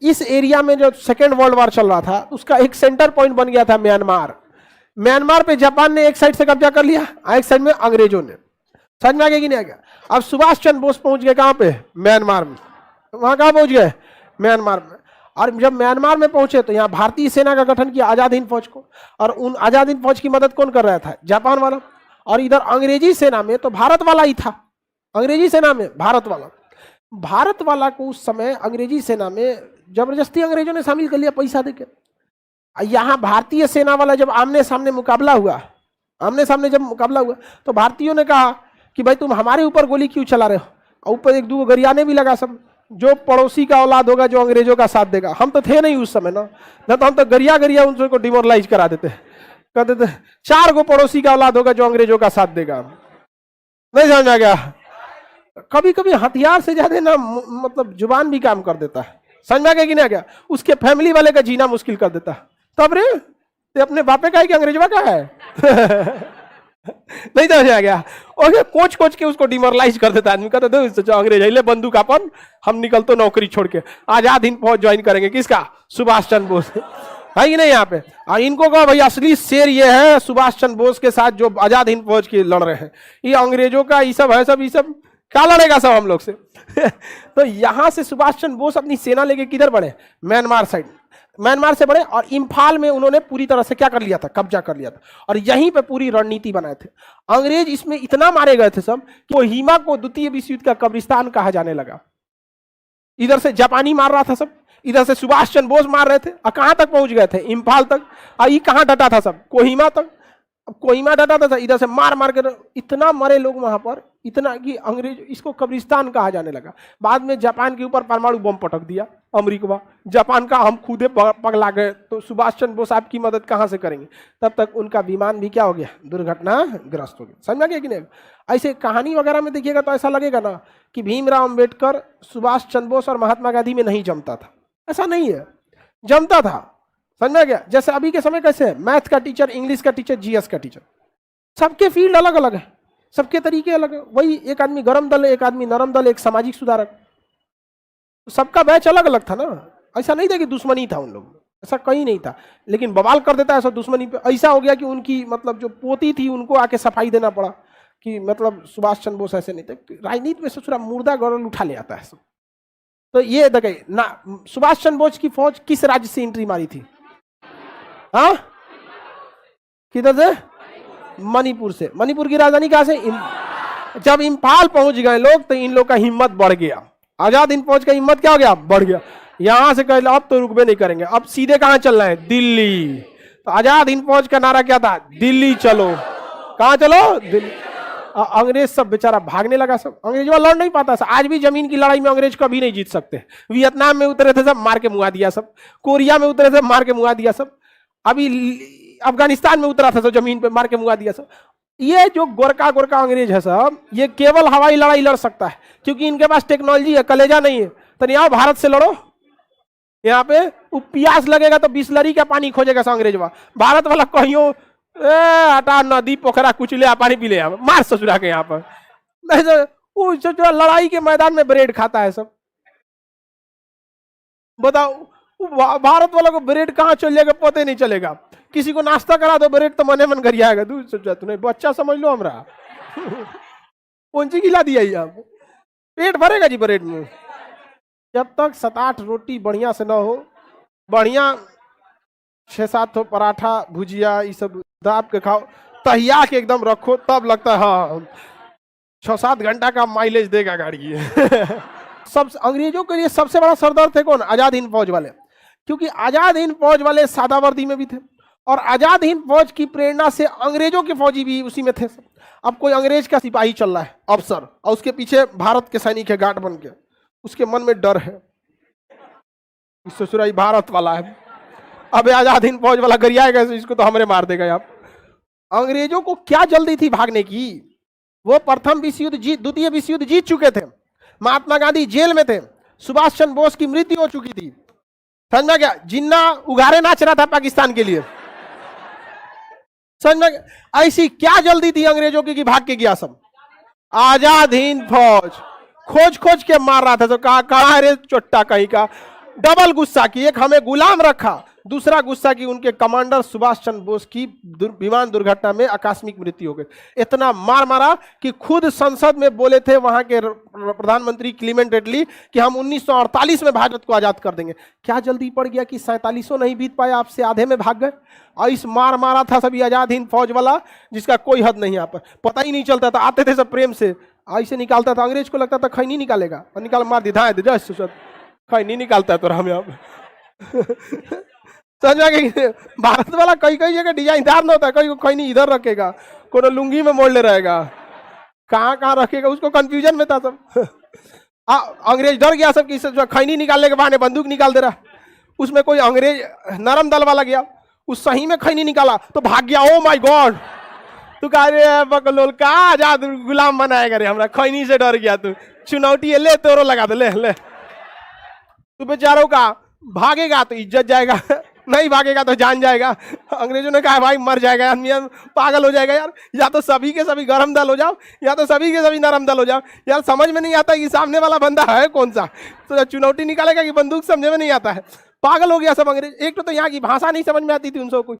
इस एरिया में जो सेकेंड वर्ल्ड वॉर चल रहा था उसका एक सेंटर पॉइंट बन गया था म्यांमार। म्यांमार पे जापान ने एक साइड से कब्जा कर लिया, एक साइड में अंग्रेजों ने। समझ में आ गया कि नहीं आ गया? अब सुभाष चंद्र बोस पहुंच गए कहां पे? म्यांमार में। वहां कहां पहुंच गए? म्यांमार में। और जब म्यांमार में पहुंचे तो यहाँ भारतीय सेना का गठन किया, आजाद हिंद फौज को। और उन आजाद हिंद फौज की मदद कौन कर रहा था? जापान वाला। और इधर अंग्रेजी सेना में तो भारत वाला ही था। अंग्रेजी सेना में भारत वाला को उस समय अंग्रेजी सेना में जबरदस्ती अंग्रेजों ने शामिल कर लिया पैसा देके। यहाँ भारतीय सेना वाला जब आमने सामने मुकाबला हुआ तो भारतीयों ने कहा कि भाई तुम हमारे ऊपर गोली क्यों चला रहे हो? और ऊपर एक दो गरियाने भी लगा सब, जो पड़ोसी का औलाद होगा जो अंग्रेजों का साथ देगा। हम तो थे नहीं उस समय ना, तो हम तो गरिया उनको डिमोरलाइज करा देते, कहते थे 4 गो पड़ोसी का औलाद होगा जो अंग्रेजों का साथ देगा। नहीं समझ आ गया? कभी कभी हथियार से ज्यादा ना मतलब जुबान भी काम कर देता है। समझ में आ गया कि नहीं आ गया? उसके फैमिली वाले का जीना मुश्किल कर देता है। तब रे ते अपने बापे का है कि अंग्रेजवा का है? नहीं समझ आ गया? ओके, कोच के उसको डिमोरलाइज कर देता है। आदमी कहता है अंग्रेज ले बंदूक अपन, हम निकलते नौकरी छोड़ के आजाद हिंद फौज ज्वाइन करेंगे। किसका? सुभाष चंद्र बोस है कि नहीं यहाँ पे? इनको कहो भाई असली शेर ये है सुभाष चंद्र बोस के साथ जो आजाद हिंद फौज के लड़ रहे हैं। ये अंग्रेजों का ये सब है, सब ये सब क्या लड़ेगा सब हम लोग से? तो यहां से सुभाष चंद्र बोस अपनी सेना लेके किधर बढ़े? Myanmar side. म्यांमार से बढ़े और इम्फाल में उन्होंने पूरी तरह से क्या कर लिया था? कब्जा कर लिया था। और यहीं पे पूरी रणनीति बनाए थे। अंग्रेज इसमें इतना मारे गए थे सब कि कोहिमा को द्वितीय विश्व युद्ध का कब्रिस्तान कहा जाने लगा। इधर से जापानी मार रहा था सब, इधर से सुभाष चंद्र बोस मार रहे थे। और कहां तक पहुंच गए थे? इम्फाल तक। और ये कहां डटा था सब? कोहिमा तक। अब कोहिमा डटा था, इधर से मार के इतना मरे लोग वहां पर, इतना कि अंग्रेज इसको कब्रिस्तान कहा जाने लगा। बाद में जापान के ऊपर परमाणु बम पटक दिया अमेरिका। जापान का हम खुदे पगला गए, तो सुभाष चंद्र बोस आपकी मदद कहां से करेंगे? तब तक उनका विमान भी क्या हो गया? दुर्घटनाग्रस्त हो गया। समझ में आ गया कि नहीं? ऐसे कहानी वगैरह में देखिएगा तो ऐसा लगेगा ना कि भीमराव अंबेडकर, सुभाष चंद्र बोस और महात्मा गांधी में नहीं जमता था। ऐसा नहीं है, जमता था। समझ में आ गया? जैसे अभी के समय कैसे है, मैथ का टीचर, इंग्लिश का टीचर, जीएस का टीचर, सबके फील्ड अलग अलग है, सबके तरीके अलग है। वही एक आदमी गरम दल, एक आदमी नरम दल, एक सामाजिक सुधारक, सबका बैच अलग अलग था ना। ऐसा नहीं था कि दुश्मनी था उन लोग, ऐसा कहीं नहीं था। लेकिन बवाल कर देता है ऐसा दुश्मनी पे। ऐसा हो गया कि उनकी मतलब जो पोती थी उनको आके सफाई देना पड़ा कि मतलब सुभाष चंद्र बोस ऐसे नहीं थे। राजनीति में ससुरा मुर्दा गौरल उठा ले आता है सब। तो ये देखिए ना, सुभाष चंद्र बोस की फौज किस राज्य से एंट्री मारी थी? हाँ, किधर से? मणिपुर से। मणिपुर की राजधानी कहां से? जब इम्फाल पहुंच गए लोग तो इन लोग का हिम्मत बढ़ गया। आजाद हिंद फौज का हिम्मत क्या हो गया? बढ़ गया। यहां से कह लो अब तो रुकबे नहीं करेंगे, अब सीधे कहां चलना है? दिल्ली। तो आजाद हिंद फौज का नारा क्या था? दिल्ली चलो। कहां चलो? दिल्ली। अंग्रेज सब बेचारा भागने लगा सब। अंग्रेज वाला लड़ नहीं पाता। आज भी जमीन की लड़ाई में अंग्रेज कभी नहीं जीत सकते। वियतनाम में उतरे थे सब, मार के मुआ दिया सब। कोरिया में उतरे थे, मार के मुआ दिया सब। अभी अफगानिस्तान में उतरा था तो जमीन पे मार के मुआ दिया सब। ये जो गोरका अंग्रेज है सब, ये केवल हवाई लड़ाई लड़ सकता है क्योंकि इनके पास टेक्नोलॉजी है, कलेजा नहीं है। तो यहाँ भारत से लड़ो, यहाँ पे प्यास लगेगा तो बिस्लरी का पानी खोजेगा अंग्रेज वाला। भारत वाला कहियो हटा नदी पोखरा कुछ ले पानी पी ले, मार ससुरा के यहाँ पर। नहीं तो लड़ाई के मैदान में ब्रेड खाता है सब। बताओ भारत वालों को ब्रेड कहाँ चल जाएगा पता नहीं चलेगा। किसी को नाश्ता करा दो ब्रेड तो मने मन करिए आएगा। दूध सोचा तूने बच्चा समझ लो हमरा। कौन सी खिला दिया? आप पेट भरेगा जी ब्रेड में? जब तक 7-8 रोटी बढ़िया से ना हो, बढ़िया 6-7 हो पराठा भुजिया ये सब दाब के खाओ, तहिया के एकदम रखो, तब लगता है हाँ 6-7 घंटा का माइलेज देगा गाड़ी। सब अंग्रेजों के लिए सबसे बड़ा सरदर्द थे कौन? आजाद हिंद फौज वाले। क्योंकि आजाद हिंद फौज वाले सादा वर्दी में भी थे और आजाद हिंद फौज की प्रेरणा से अंग्रेजों के फौजी भी उसी में थे। अब कोई अंग्रेज का सिपाही चल रहा है अफसर और उसके पीछे भारत के सैनिक है गार्ड बन के, उसके मन में डर है, ससुराई भारत वाला है, अब आजाद हिंद फौज वाला गरियाएगा इसको तो हमरे मार देगा। आप अंग्रेजों को क्या जल्दी थी भागने की? वो प्रथम विश्व युद्ध द्वितीय विश्व युद्ध जीत चुके थे। महात्मा गांधी जेल में थे, सुभाष चंद्र बोस की मृत्यु हो चुकी थी। समझ में गया? जिन्ना उघारे नाच रहा था पाकिस्तान के लिए। समझ में? ऐसी क्या जल्दी थी अंग्रेजों की कि भाग के गया सब। आजाद हिंद फौज खोज खोज के मार रहा था तो कहा रे चोट्टा कहीं का। डबल गुस्सा की, एक हमें गुलाम रखा, दूसरा गुस्सा की उनके कमांडर सुभाष चंद्र बोस की विमान दुर्घटना में आकस्मिक मृत्यु हो गई। इतना मार मारा कि खुद संसद में बोले थे वहां के प्रधानमंत्री क्लीमेंट एटली कि हम 1948 में भारत को आजाद कर देंगे। क्या जल्दी पड़ गया कि 47 नहीं बीत पाया, आपसे आधे में भाग गए। और इस मार मारा था सभी आजाद हिंद फौज वाला, जिसका कोई हद नहीं, यहाँ पर पता ही नहीं चलता था। आते थे सब प्रेम से, ऐसे निकालता था, अंग्रेज को लगता था खैनी निकालेगा, और निकाल मार दी धाए खैनी निकालता है तो हम यहाँ पे समझ के भारत वाला कई कई जगह डिजाइनदार ना होता है, कहीं खैनी इधर रखेगा, कोनो लुंगी में मोड़ ले रहेगा, कहाँ कहाँ रखेगा, उसको कंफ्यूजन में था सब। अंग्रेज डर गया सब कि खैनी निकालने के बहाने बंदूक निकाल दे रहा। उसमें कोई अंग्रेज नरम दल वाला गया, उस सही में खैनी निकाला तो भाग गया। ओ माय गॉड, तू कह रहे बकलोल का आजाद गुलाम बनाएगा रे, हमरा खैनी से डर गया, तू चुनौती ले तोरो लगा दे, ले तू बेचारों का भागेगा तो इज्जत जाएगा, नहीं भागेगा तो जान जाएगा। अंग्रेजों ने कहा भाई मर जाएगा आदमी, पागल हो जाएगा यार, या तो सभी के सभी गरम दल हो जाओ या तो सभी के सभी नरम दल हो जाओ। यार समझ में नहीं आता कि सामने वाला बंदा है कौन सा, तो चुनौती निकालेगा कि बंदूक, समझ में नहीं आता है। पागल हो गया सब अंग्रेज। एक तो यहाँ की भाषा नहीं समझ में आती थी उन सबको।